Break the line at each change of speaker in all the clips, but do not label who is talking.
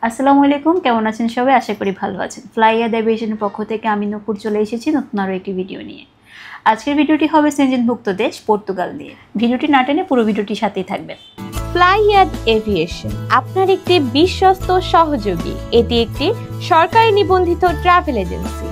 আসসালামু আলাইকুম, কেমন আছেন সবাই? আশা করি ভালো আছেন। ফ্লাইয়াদ এভিয়েশনের পক্ষ থেকে আমি নূপুর চলে এসেছি নতুন আরও একটি ভিডিও নিয়ে। আজকের ভিডিওটি হবে সেনজেনভুক্ত দেশ পর্তুগাল নিয়ে। ভিডিওটি না টেনে পুরো ভিডিওটির সাথেই থাকবেন।
ফ্লাইয়াদ এভিয়েশন আপনার একটি বিশ্বস্ত সহযোগী। এটি একটি সরকারি নিবন্ধিত ট্রাভেল এজেন্সি।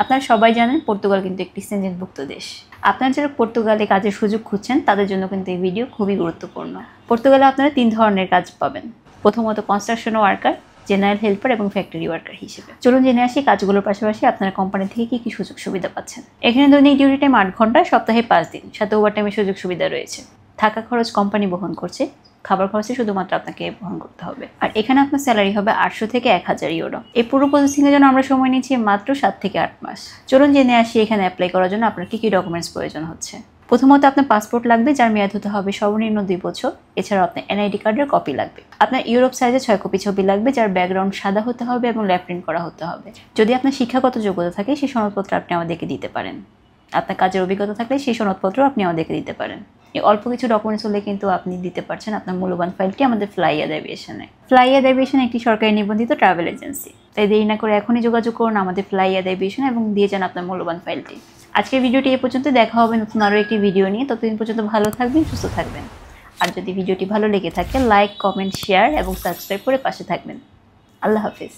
আপনারা সবাই জানেন পর্তুগাল কিন্তু একটি সেনজেনভুক্ত দেশ। আপনারা যারা পর্তুগালে কাজের সুযোগ খুঁজছেন তাদের জন্য কিন্তু এই ভিডিও খুবই গুরুত্বপূর্ণ। পর্তুগালে আপনারা 3 ধরনের কাজ পাবেন। প্রথমত কনস্ট্রাকশন ওয়ার্কার, জেনারেল হেল্পার এবং ফ্যাক্টরি ওয়ার্কার হিসেবে। চলুন জেনে আসি কাজগুলোর পাশাপাশি আপনারা কোম্পানি থেকে কী কী সুযোগ সুবিধা পাচ্ছেন। এখানে দৈনিক ডিউটি টাইম 8 ঘন্টা, সপ্তাহে 5 দিন, সাথে ওভারটাইমের সুযোগ সুবিধা রয়েছে। থাকা খরচ কোম্পানি বহন করছে, খাবার খরচে শুধুমাত্র আপনাকে বহন করতে হবে। আর এখানে আপনার স্যালারি হবে 800 থেকে 1000 ইউরো। এই পুরো প্রসেসিংয়ের জন্য আমরা সময় নিচ্ছি মাত্র 7 থেকে 8 মাস। চলুন জেনে আসি এখানে অ্যাপ্লাই করার জন্য আপনার কী কী ডকুমেন্টস প্রয়োজন হচ্ছে। প্রথমত আপনার পাসপোর্ট লাগবে, যার মেয়াদ হতে হবে সর্বনিম্ন 2 বছর। এছাড়াও আপনার এনআইডি কার্ডের কপি লাগবে। আপনার ইউরোপ সাইজে 6 কপি ছবি লাগবে, যার ব্যাকগ্রাউন্ড সাদা হতে হবে এবং ল্যাব প্রিন্ট করা হতে হবে। যদি আপনার শিক্ষাগত যোগ্যতা থাকে সেই সনদপত্র আপনি আমাদেরকে দিতে পারেন। আপনার কাজের অভিজ্ঞতা থাকলে সেই সনদপত্র আপনি আমাদেরকে দিতে পারেন। এই অল্প কিছু ডকুমেন্টস হলে কিন্তু আপনি দিতে পারছেন আপনার মূল্যবান ফাইলটি আমাদের ফ্লাইয়াদ এভিয়েশনে। ফ্লাইয়াদ এভিয়েশন একটি সরকারি নিবন্ধিত ট্রাভেল এজেন্সি। তাই দেরি না করে এখনই যোগাযোগ করুন আমাদের ফ্লাইয়াদ এভিয়েশন এবং দিয়ে যান আপনার মূল্যবান ফাইলটি। আজকের ভিডিওটি এ পর্যন্ত। দেখা হবে নতুন আরও একটি ভিডিও নিয়ে। ততদিন পর্যন্ত ভালো থাকবেন, সুস্থ থাকবেন। আর যদি ভিডিওটি ভালো লেগে থাকে লাইক, কমেন্ট, শেয়ার এবং সাবস্ক্রাইব করে পাশে থাকবেন। আল্লাহ হাফিজ।